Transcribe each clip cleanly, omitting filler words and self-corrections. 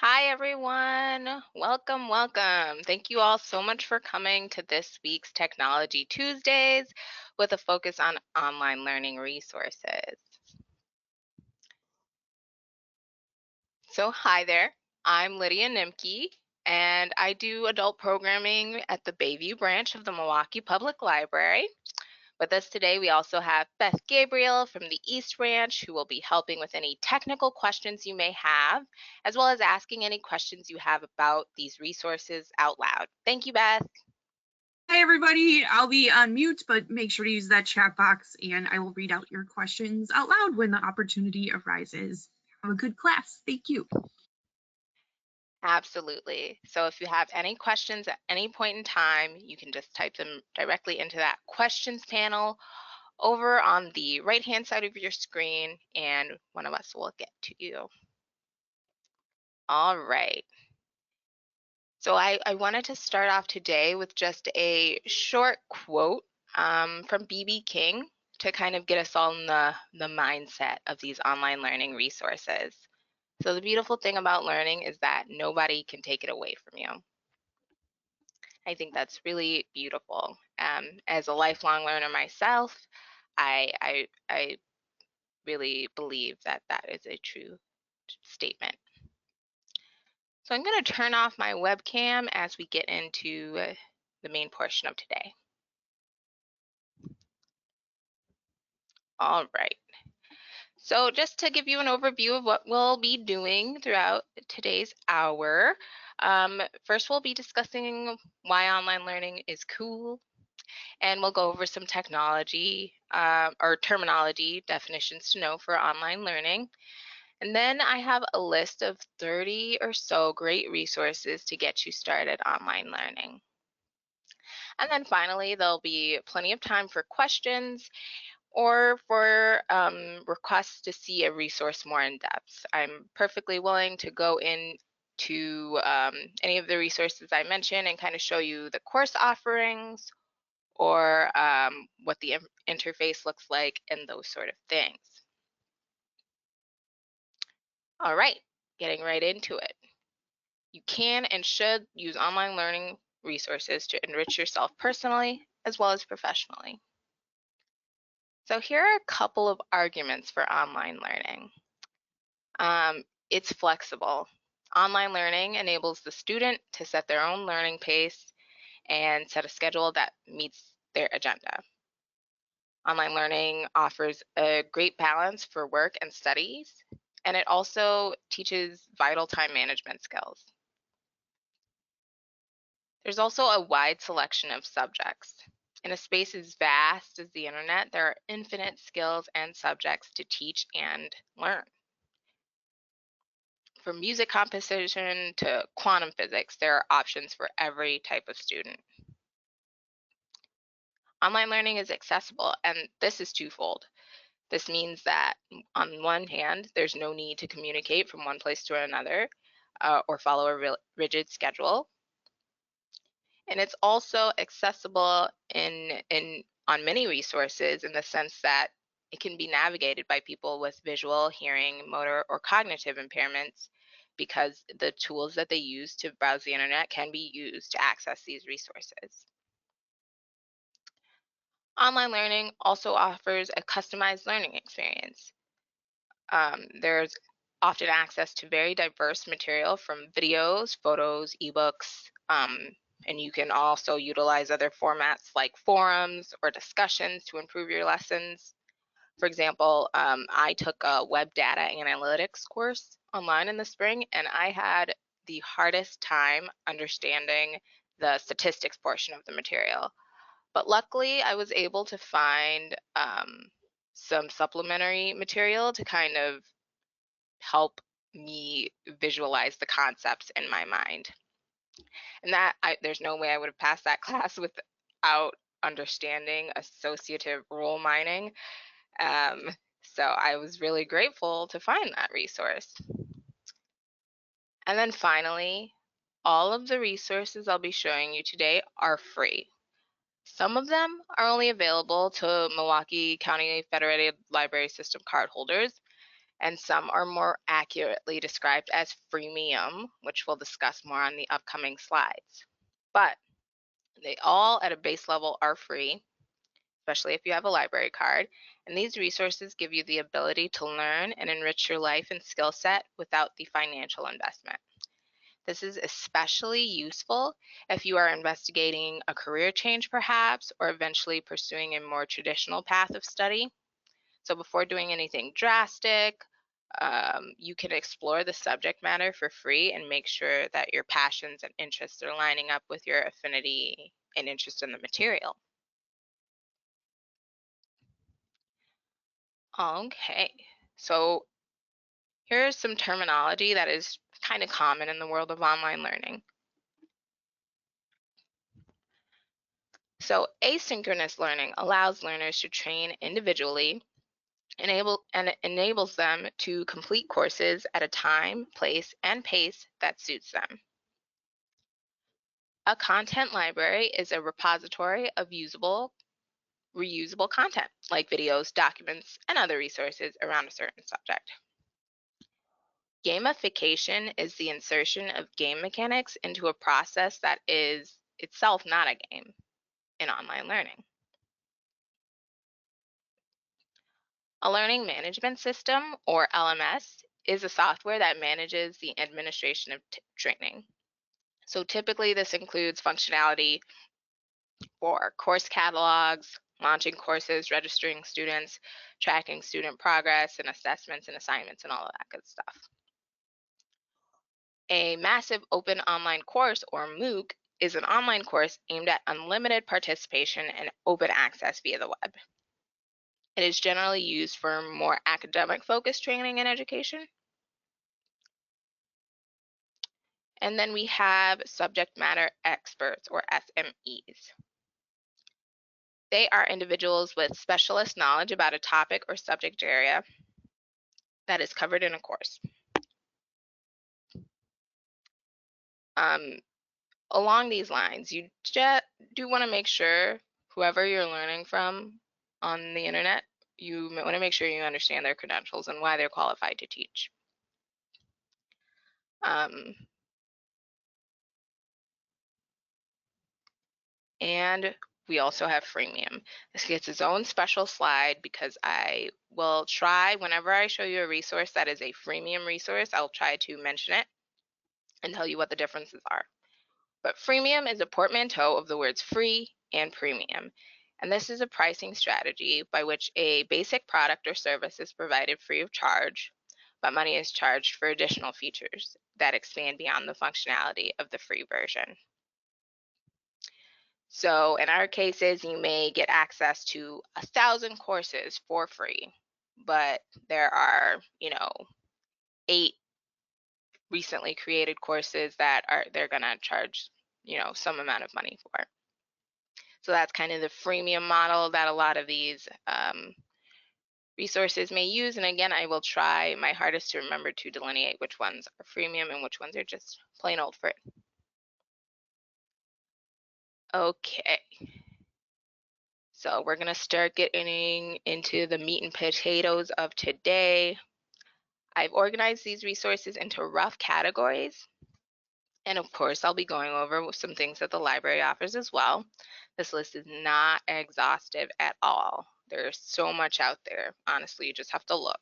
Hi, everyone. Welcome, welcome. Thank you all so much for coming to this week's Technology Tuesdays with a focus on online learning resources. So, hi there. I'm Lydia Nimke, and I do adult programming at the Bayview branch of the Milwaukee Public Library. With us today, we also have Beth Gabriel from the East Ranch, who will be helping with any technical questions you may have, as well as asking any questions you have about these resources out loud. Thank you, Beth. Hi, everybody. I'll be on mute, but make sure to use that chat box and I will read out your questions out loud when the opportunity arises. Have a good class. Thank you. Absolutely. So if you have any questions at any point in time, you can just type them directly into that questions panel over on the right-hand side of your screen, and one of us will get to you. All right. So I wanted to start off today with just a short quote from B.B. King to kind of get us all in the mindset of these online learning resources. So the beautiful thing about learning is that nobody can take it away from you. I think that's really beautiful. As a lifelong learner myself, I really believe that that is a true statement. So I'm going to turn off my webcam as we get into the main portion of today. All right. So just to give you an overview of what we'll be doing throughout today's hour, first we'll be discussing why online learning is cool, and we'll go over some technology or terminology definitions to know for online learning. And then I have a list of 30 or so great resources to get you started online learning. And then finally, there'll be plenty of time for questions or for requests to see a resource more in depth. I'm perfectly willing to go into any of the resources I mentioned and kind of show you the course offerings or what the interface looks like and those sort of things. All right, getting right into it. You can and should use online learning resources to enrich yourself personally as well as professionally. So here are a couple of arguments for online learning. It's flexible. Online learning enables the student to set their own learning pace and set a schedule that meets their agenda. Online learning offers a great balance for work and studies, and it also teaches vital time management skills. There's also a wide selection of subjects. In a space as vast as the internet, there are infinite skills and subjects to teach and learn. From music composition to quantum physics, there are options for every type of student. Online learning is accessible, and this is twofold. This means that on one hand, there's no need to communicate from one place to another or follow a rigid schedule. And it's also accessible on many resources in the sense that it can be navigated by people with visual, hearing, motor, or cognitive impairments because the tools that they use to browse the internet can be used to access these resources. Online learning also offers a customized learning experience. There's often access to very diverse material from videos, photos, ebooks, and you can also utilize other formats like forums or discussions to improve your lessons. For example, I took a web data analytics course online in the spring, and I had the hardest time understanding the statistics portion of the material. But luckily, I was able to find some supplementary material to kind of help me visualize the concepts in my mind. And there's no way I would have passed that class without understanding associative rule mining. So I was really grateful to find that resource. And then finally, all of the resources I'll be showing you today are free. Some of them are only available to Milwaukee County Federated Library System cardholders, and some are more accurately described as freemium, which we'll discuss more on the upcoming slides. But they all at a base level are free, especially if you have a library card, and these resources give you the ability to learn and enrich your life and skill set without the financial investment. This is especially useful if you are investigating a career change perhaps, or eventually pursuing a more traditional path of study. So before doing anything drastic, you can explore the subject matter for free and make sure that your passions and interests are lining up with your affinity and interest in the material. Okay, so here's some terminology that is kind of common in the world of online learning. So asynchronous learning allows learners to train individually and it enables them to complete courses at a time, place, and pace that suits them. A content library is a repository of usable, reusable content, like videos, documents, and other resources around a certain subject. Gamification is the insertion of game mechanics into a process that is itself not a game in online learning. A learning management system, or LMS, is a software that manages the administration of training. So typically this includes functionality for course catalogs, launching courses, registering students, tracking student progress and assessments and assignments and all of that good stuff. A massive open online course, or MOOC, is an online course aimed at unlimited participation and open access via the web. It is generally used for more academic focused training and education. And then we have subject matter experts, or SMEs. They are individuals with specialist knowledge about a topic or subject area that is covered in a course. Along these lines, you do want to make sure whoever you're learning from on the internet, you want to make sure you understand their credentials and why they're qualified to teach. And we also have freemium. This gets its own special slide because I will try, whenever I show you a resource that is a freemium resource, I'll try to mention it and tell you what the differences are. But freemium is a portmanteau of the words free and premium. And this is a pricing strategy by which a basic product or service is provided free of charge, but money is charged for additional features that expand beyond the functionality of the free version. So in our cases, you may get access to 1,000 courses for free, but there are, 8 recently created courses that they're gonna charge, some amount of money for. So that's kind of the freemium model that a lot of these resources may use. And again, I will try my hardest to remember to delineate which ones are freemium and which ones are just plain old free. Okay. So we're going to start getting into the meat and potatoes of today. I've organized these resources into rough categories. And of course, I'll be going over some things that the library offers as well. This list is not exhaustive at all. There's so much out there. Honestly, you just have to look.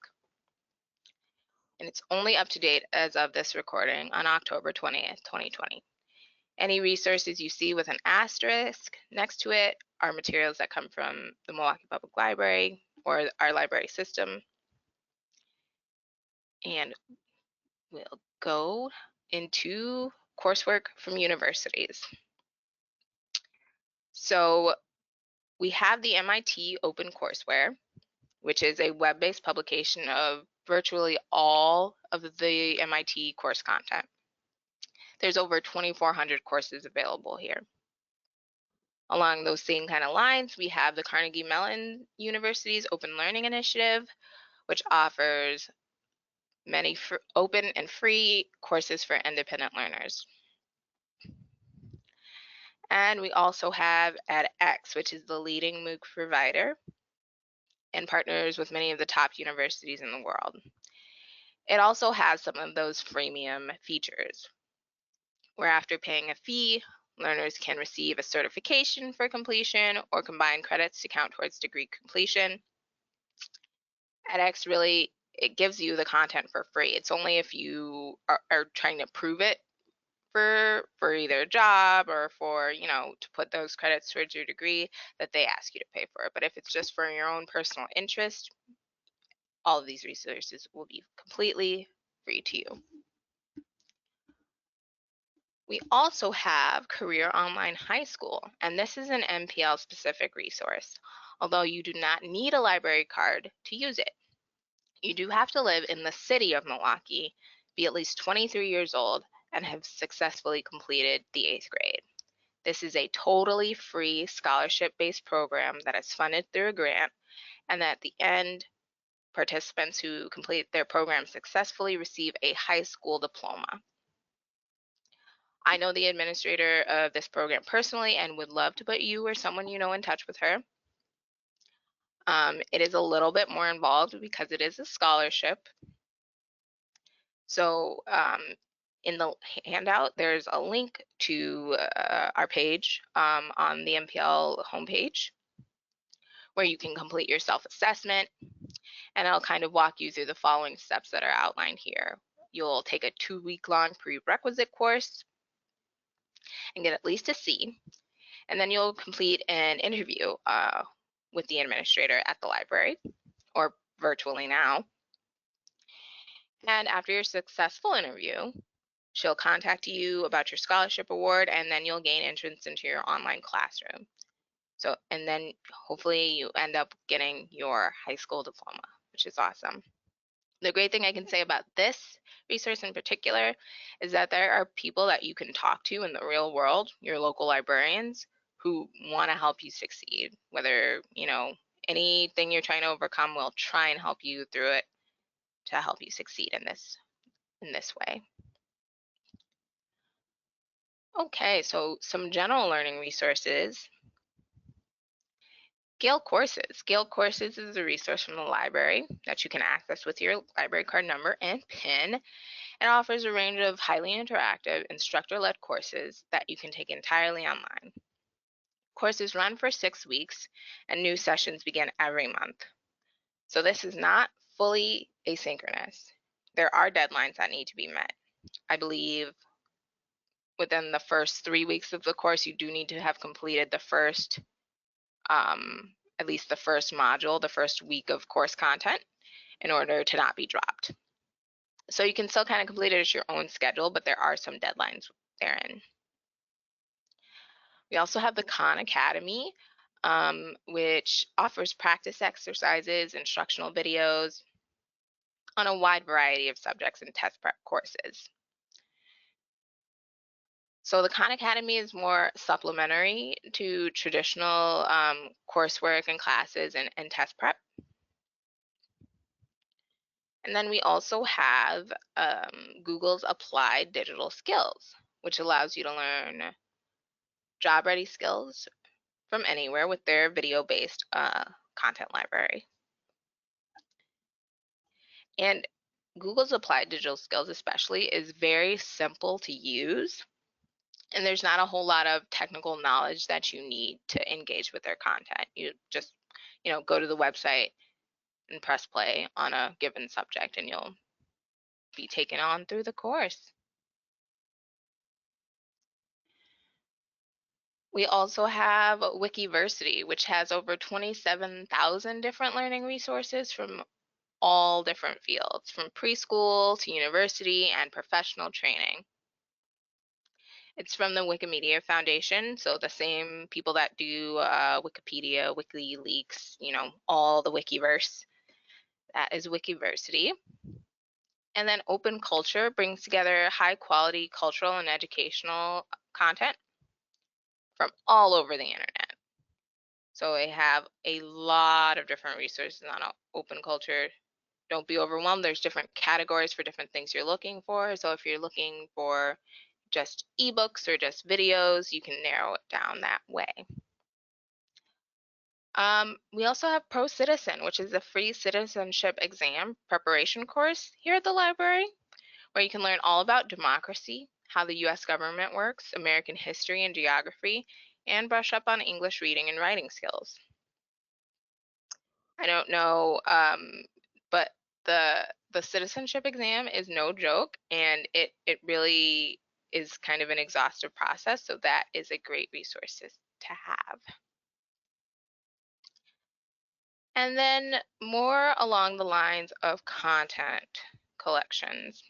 And it's only up to date as of this recording on October 20th, 2020. Any resources you see with an asterisk next to it are materials that come from the Milwaukee Public Library or our library system. And we'll go into coursework from universities. So we have the MIT OpenCourseWare, which is a web-based publication of virtually all of the MIT course content. There's over 2,400 courses available here. Along those same kind of lines, we have the Carnegie Mellon University's Open Learning Initiative, which offers many open and free courses for independent learners. And we also have edX, which is the leading MOOC provider and partners with many of the top universities in the world. It also has some of those freemium features, where after paying a fee, learners can receive a certification for completion or combine credits to count towards degree completion. edX really, it gives you the content for free. It's only if you are trying to prove it for either a job or for, to put those credits towards your degree, that they ask you to pay for it. But if it's just for your own personal interest, all of these resources will be completely free to you. We also have Career Online High School, and this is an MPL specific resource, although you do not need a library card to use it. You do have to live in the city of Milwaukee, be at least 23 years old, and have successfully completed the 8th grade. This is a totally free scholarship-based program that is funded through a grant, and at the end, participants who complete their program successfully receive a high school diploma. I know the administrator of this program personally and would love to put you or someone you know in touch with her. It is a little bit more involved because it is a scholarship. So in the handout, there's a link to our page on the MPL homepage where you can complete your self-assessment, and I'll kind of walk you through the following steps that are outlined here. You'll take a 2-week-long prerequisite course and get at least a C, and then you'll complete an interview with the administrator at the library, or virtually now. And after your successful interview, she'll contact you about your scholarship award, and then you'll gain entrance into your online classroom. So, and then hopefully you end up getting your high school diploma, which is awesome. The great thing I can say about this resource in particular is that there are people that you can talk to in the real world, your local librarians, who want to help you succeed. Whether, anything you're trying to overcome, will try and help you through it to help you succeed in this way. Okay, so some general learning resources. Gale Courses. Gale Courses is a resource from the library that you can access with your library card number and PIN. It offers a range of highly interactive, instructor-led courses that you can take entirely online. Courses run for 6 weeks, and new sessions begin every month. So this is not fully asynchronous. There are deadlines that need to be met. I believe within the first 3 weeks of the course, you do need to have completed the first at least the first module, the first week of course content, in order to not be dropped. So you can still kind of complete it at your own schedule, but there are some deadlines therein. We also have the Khan Academy, which offers practice exercises, instructional videos on a wide variety of subjects and test prep courses. So the Khan Academy is more supplementary to traditional coursework and classes and test prep. And then we also have Google's Applied Digital Skills, which allows you to learn job-ready skills from anywhere with their video-based content library. And Google's Applied Digital Skills especially is very simple to use, and there's not a whole lot of technical knowledge that you need to engage with their content. You just, go to the website and press play on a given subject, and you'll be taken on through the course. We also have Wikiversity, which has over 27,000 different learning resources from all different fields, from preschool to university and professional training. It's from the Wikimedia Foundation, so the same people that do Wikipedia, WikiLeaks, all the Wikiverse. That is Wikiversity. And then Open Culture brings together high quality cultural and educational content from all over the internet. So I have a lot of different resources on Open Culture. Don't be overwhelmed. There's different categories for different things you're looking for. So if you're looking for just ebooks or just videos, you can narrow it down that way. We also have Pro Citizen, which is a free citizenship exam preparation course here at the library, where you can learn all about democracy, how the US government works, American history and geography, and brush up on English reading and writing skills. I don't know, but the citizenship exam is no joke, and it really is kind of an exhaustive process, so that is a great resource to have. And then more along the lines of content collections.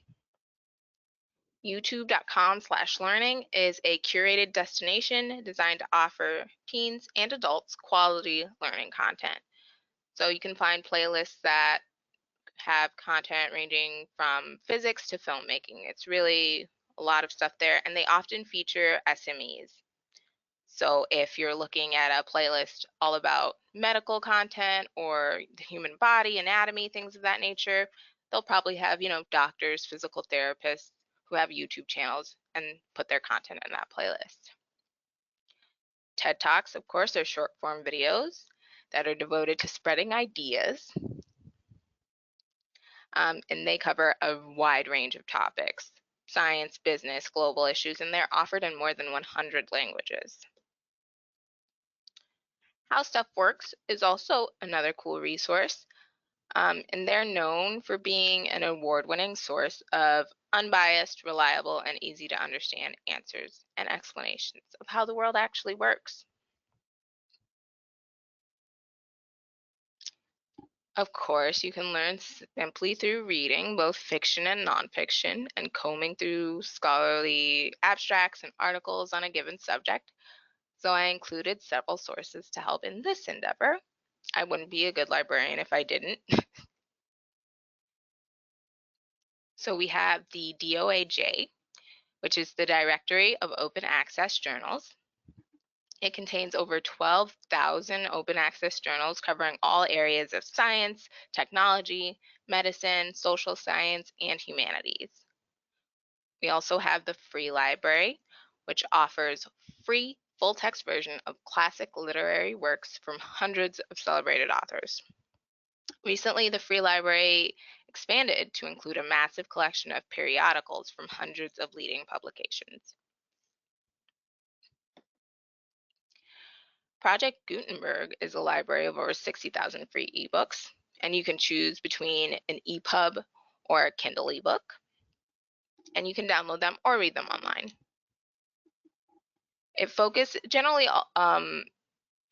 YouTube.com/learning is a curated destination designed to offer teens and adults quality learning content. So you can find playlists that have content ranging from physics to filmmaking. It's really a lot of stuff there, and they often feature SMEs. So if you're looking at a playlist all about medical content or the human body, anatomy, things of that nature, they'll probably have, doctors, physical therapists who have YouTube channels and put their content in that playlist. TED Talks, of course, are short form videos that are devoted to spreading ideas. And they cover a wide range of topics: science, business, global issues, and they're offered in more than 100 languages. How Stuff Works is also another cool resource, and they're known for being an award-winning source of unbiased, reliable, and easy to understand answers and explanations of how the world actually works. Of course, you can learn simply through reading both fiction and nonfiction and combing through scholarly abstracts and articles on a given subject. So I included several sources to help in this endeavor. I wouldn't be a good librarian if I didn't. So we have the DOAJ, which is the Directory of Open Access Journals. It contains over 12,000 open access journals covering all areas of science, technology, medicine, social science, and humanities. We also have the Free Library, which offers free full-text version of classic literary works from hundreds of celebrated authors. Recently, the Free Library expanded to include a massive collection of periodicals from hundreds of leading publications. Project Gutenberg is a library of over 60,000 free ebooks, and you can choose between an EPUB or a Kindle ebook, and you can download them or read them online. It focuses generally,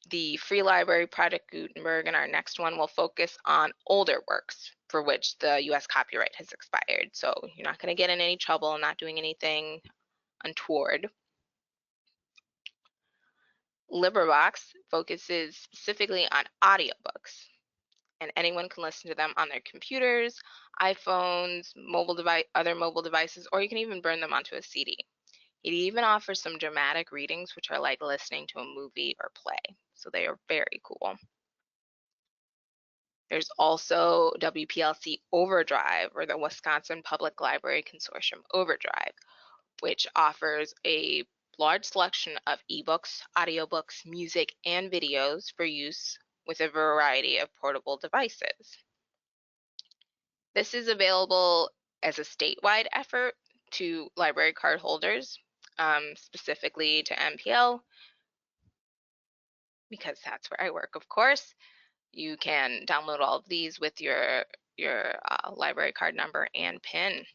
the Free Library Project Gutenberg and our next one will focus on older works for which the US copyright has expired. So you're not going to get in any trouble, not doing anything untoward. LibriVox focuses specifically on audiobooks, and anyone can listen to them on their computers, iPhones, other mobile devices, or you can even burn them onto a CD. It even offers some dramatic readings, which are like listening to a movie or play. So they are very cool. There's also WPLC Overdrive, or the Wisconsin Public Library Consortium Overdrive, which offers a large selection of ebooks, audiobooks, music, and videos for use with a variety of portable devices. This is available as a statewide effort to library card holders, specifically to MPL, because that's where I work, of course. You can download all of these with your library card number and PIN.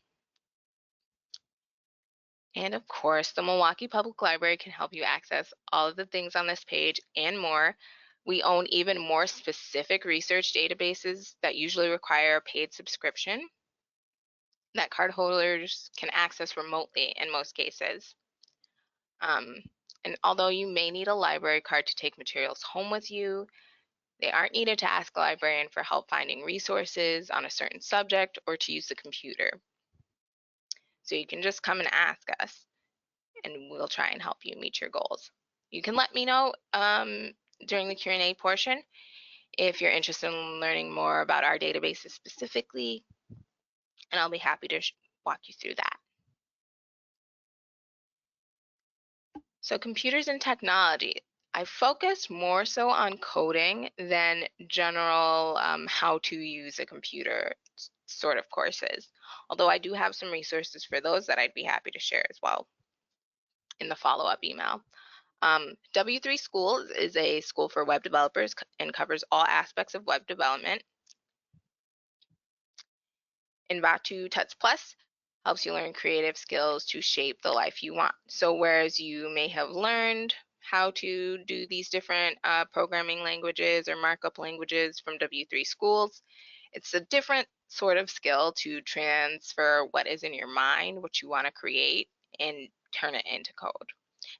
And of course, the Milwaukee Public Library can help you access all of the things on this page and more. We own even more specific research databases that usually require a paid subscription that card holders can access remotely in most cases. And although you may need a library card to take materials home with you, they aren't needed to ask a librarian for help finding resources on a certain subject or to use the computer. So you can just come and ask us, and we'll try and help you meet your goals. You can let me know during the Q&A portion if you're interested in learning more about our databases specifically, and I'll be happy to walk you through that. So computers and technology. I focused more so on coding than general how to use a computer sort of courses. Although I do have some resources for those that I'd be happy to share as well in the follow-up email. W3 Schools is a school for web developers and covers all aspects of web development. Invatu Tuts Plus helps you learn creative skills to shape the life you want. So whereas you may have learned how to do these different programming languages or markup languages from W3 Schools, it's a different sort of skill to transfer what is in your mind, what you want to create, and turn it into code.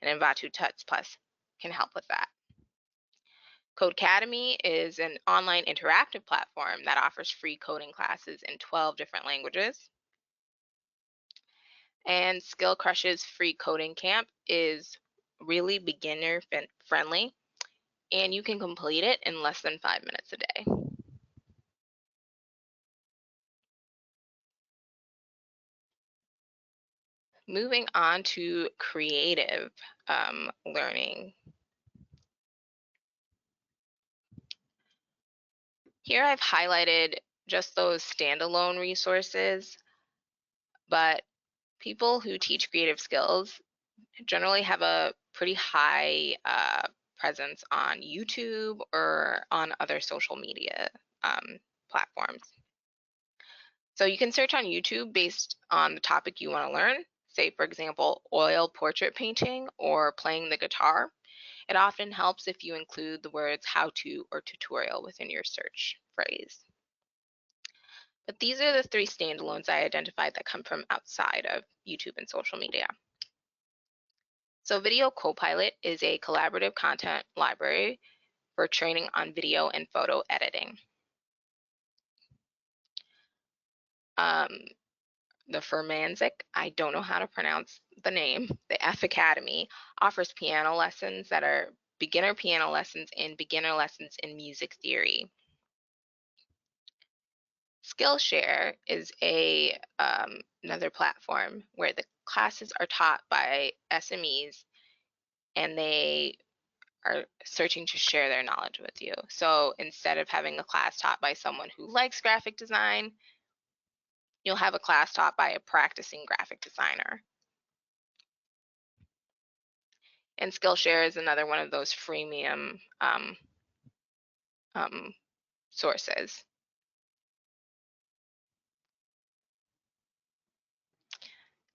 And Invatu Tuts Plus can help with that. Codecademy is an online interactive platform that offers free coding classes in 12 different languages. And Skill Crush's free coding camp is really beginner friendly, and you can complete it in less than 5 minutes a day. Moving on to creative learning. Here I've highlighted just those standalone resources, but people who teach creative skills generally have a pretty high presence on YouTube or on other social media platforms. So you can search on YouTube based on the topic you want to learn, say, for example, oil portrait painting or playing the guitar. It often helps if you include the words how to or tutorial within your search phrase. But these are the 3 standalones I identified that come from outside of YouTube and social media. So Video Copilot is a collaborative content library for training on video and photo editing. The Furmanzik, I don't know how to pronounce the name, the F Academy, offers piano lessons that are beginner piano lessons and beginner lessons in music theory. Skillshare is another platform where the classes are taught by SMEs and they are searching to share their knowledge with you. So instead of having a class taught by someone who likes graphic design, you'll have a class taught by a practicing graphic designer. And Skillshare is another one of those freemium sources.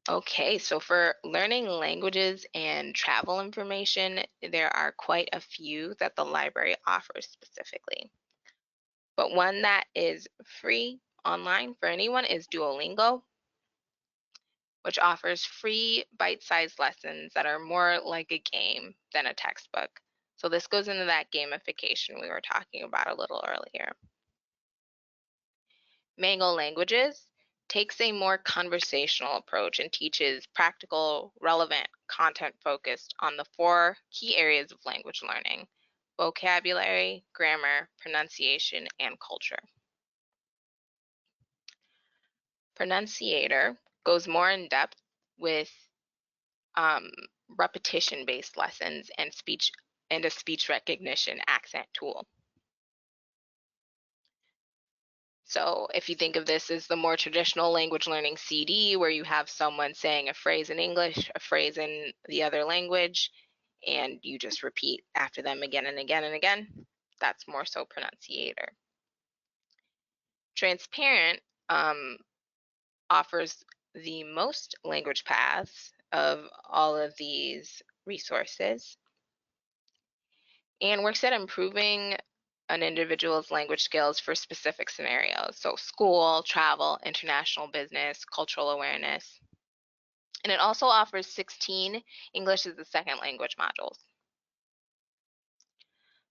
Okay, so for learning languages and travel information, there are quite a few that the library offers specifically. But one that is free online for anyone is Duolingo, which offers free bite-sized lessons that are more like a game than a textbook. So this goes into that gamification we were talking about a little earlier. Mango Languages takes a more conversational approach and teaches practical, relevant content focused on the 4 key areas of language learning: vocabulary, grammar, pronunciation, and culture. Pronunciator goes more in depth with repetition-based lessons and a speech recognition accent tool. So if you think of this as the more traditional language learning CD, where you have someone saying a phrase in English, a phrase in the other language, and you just repeat after them again and again and again, that's more so Pronunciator. Transparent offers the most language paths of all of these resources and works at improving an individual's language skills for specific scenarios. So school, travel, international business, cultural awareness. And it also offers 16 English as a second language modules.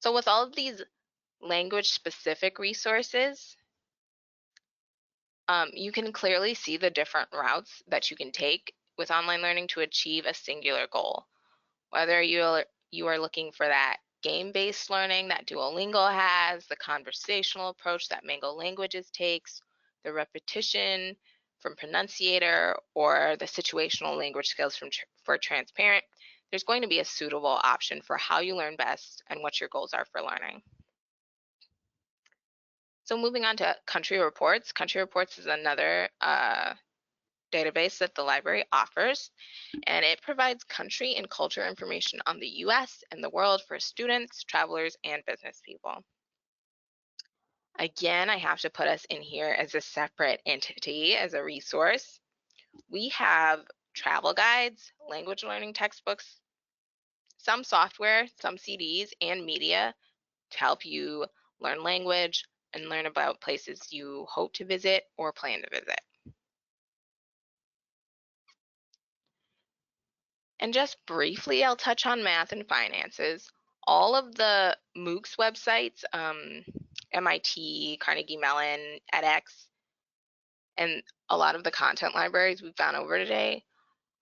So with all of these language specific resources, you can clearly see the different routes that you can take with online learning to achieve a singular goal. Whether you are looking for that game-based learning that Duolingo has, the conversational approach that Mango Languages takes, the repetition from Pronunciator, or the situational language skills for Transparent, there's going to be a suitable option for how you learn best and what your goals are for learning. So moving on to country reports. Country reports is another database that the library offers, and it provides country and culture information on the US and the world for students, travelers, and business people. Again, I have to put us in here as a separate entity, as a resource. We have travel guides, language learning textbooks, some software, some CDs, and media to help you learn language and learn about places you hope to visit or plan to visit. And just briefly, I'll touch on math and finances. All of the MOOCs websites, MIT, Carnegie Mellon, edX, and a lot of the content libraries we've gone over today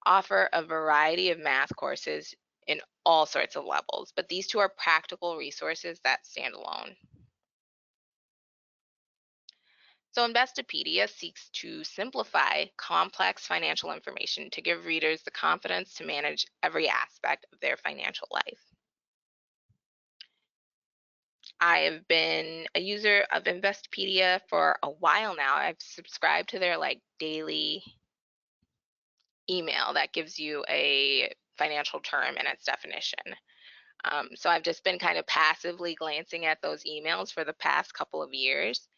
offer a variety of math courses in all sorts of levels, but these two are practical resources that stand alone. So Investopedia seeks to simplify complex financial information to give readers the confidence to manage every aspect of their financial life. I have been a user of Investopedia for a while now. I've subscribed to their daily email that gives you a financial term and its definition. So I've just been kind of passively glancing at those emails for the past couple of years.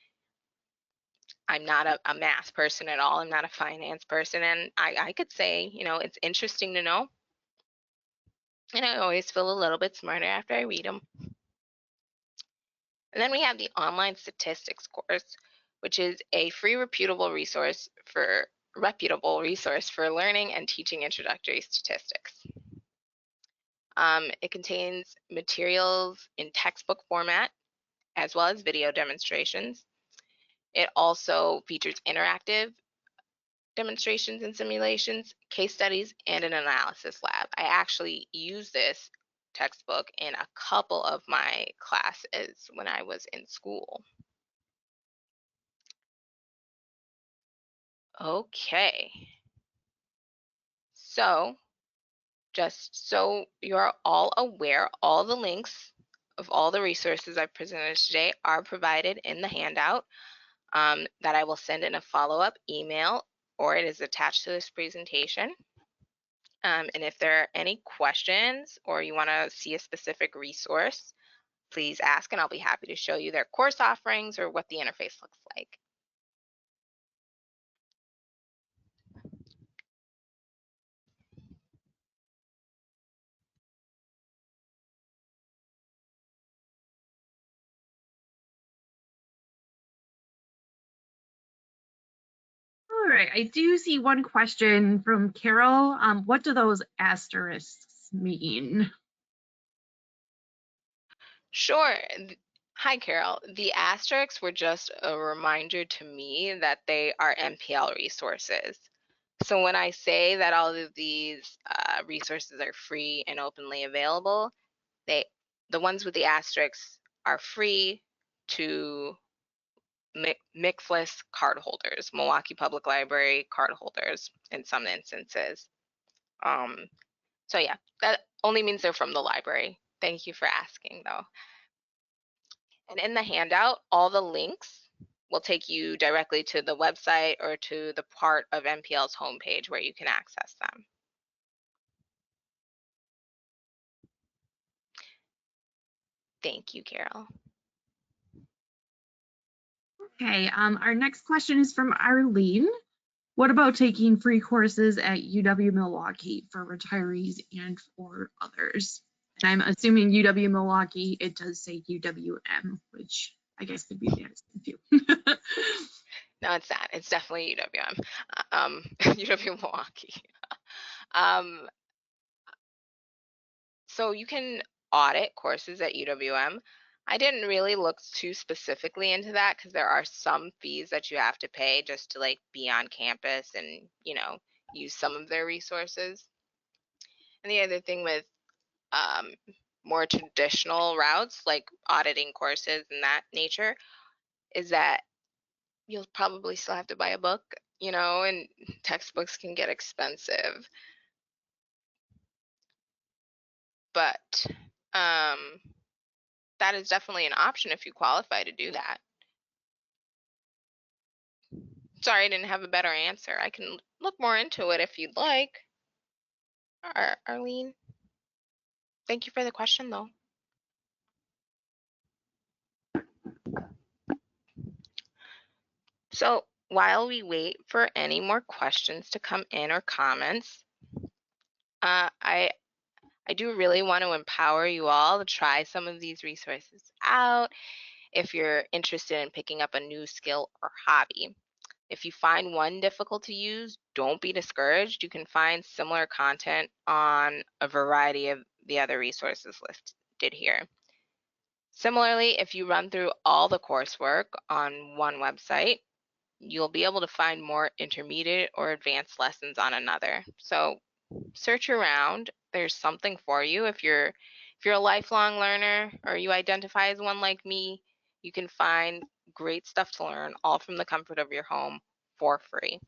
I'm not a math person at all. I'm not a finance person. And I could say, it's interesting to know. And I always feel a little bit smarter after I read them. And then we have the online statistics course, which is a free reputable resource for learning and teaching introductory statistics. It contains materials in textbook format as well as video demonstrations. It also features interactive demonstrations and simulations, case studies, and an analysis lab. I actually use this textbook in a couple of my classes when I was in school. Okay, so just so you're all aware, all the links of all the resources I've presented today are provided in the handout that I will send in a follow-up email, or it is attached to this presentation. And if there are any questions or you want to see a specific resource, please ask and I'll be happy to show you their course offerings or what the interface looks like. All right, I do see one question from Carol. What do those asterisks mean? Sure. Hi, Carol. The asterisks were just a reminder to me that they are MPL resources. So when I say that all of these resources are free and openly available, the ones with the asterisks are free to MICFLIS card holders, Milwaukee Public Library card holders in some instances. So yeah, that only means they're from the library. Thank you for asking though. And in the handout, all the links will take you directly to the website or to the part of MPL's homepage where you can access them. Thank you, Carol. Okay, our next question is from Arlene. What about taking free courses at UW Milwaukee for retirees and for others? And I'm assuming UW Milwaukee, it does say UWM, which I guess could be the accent too. No, it's not. It's definitely UWM, UW Milwaukee. So you can audit courses at UWM. I didn't really look too specifically into that because there are some fees that you have to pay just to be on campus and, use some of their resources. And the other thing with more traditional routes like auditing courses and that nature is that you'll probably still have to buy a book, and textbooks can get expensive. but that is definitely an option if you qualify to do that. Sorry, I didn't have a better answer. I can look more into it if you'd like. Arlene, thank you for the question, though. So while we wait for any more questions to come in or comments, I do really want to empower you all to try some of these resources out if you're interested in picking up a new skill or hobby. If you find one difficult to use, don't be discouraged. You can find similar content on a variety of the other resources listed here. Similarly, if you run through all the coursework on one website, you'll be able to find more intermediate or advanced lessons on another. So search around. There's something for you. If you're a lifelong learner or you identify as one like me, you can find great stuff to learn all from the comfort of your home for free.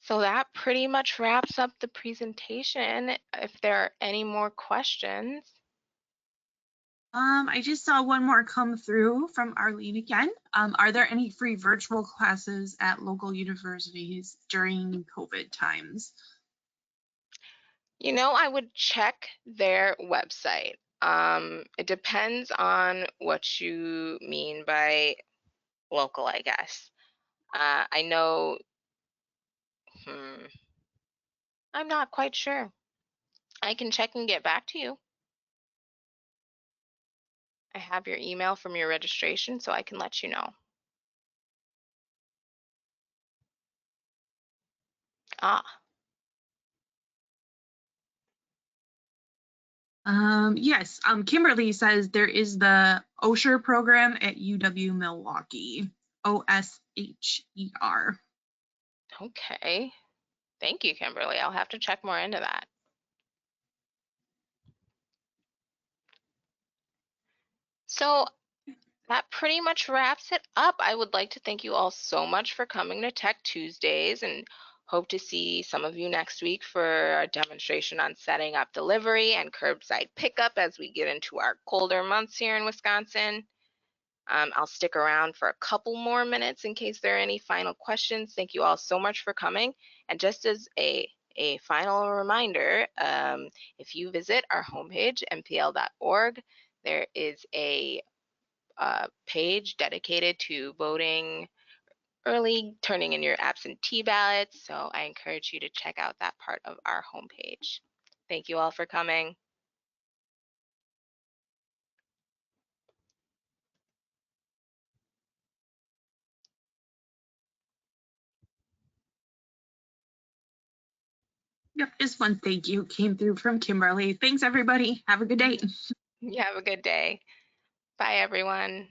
So that pretty much wraps up the presentation. If there are any more questions. I just saw one more come through from Arlene again. Are there any free virtual classes at local universities during COVID times? I would check their website. It depends on what you mean by local, I guess. I know, I'm not quite sure. I can check and get back to you. I have your email from your registration, so I can let you know. Ah, Yes, Kimberly says there is the OSHER program at UW Milwaukee, OSHER. okay. Thank you, Kimberly. I'll have to check more into that. So that pretty much wraps it up. I would like to thank you all so much for coming to Tech Tuesdays and hope to see some of you next week for a demonstration on setting up delivery and curbside pickup as we get into our colder months here in Wisconsin. I'll stick around for a couple more minutes in case there are any final questions. Thank you all so much for coming. And just as a final reminder, if you visit our homepage, mpl.org, there is a page dedicated to voting early, turning in your absentee ballots. So I encourage you to check out that part of our homepage. Thank you all for coming. Yep, just one thank you came through from Kimberly. Thanks, everybody. Have a good day. You have a good day. Bye, everyone.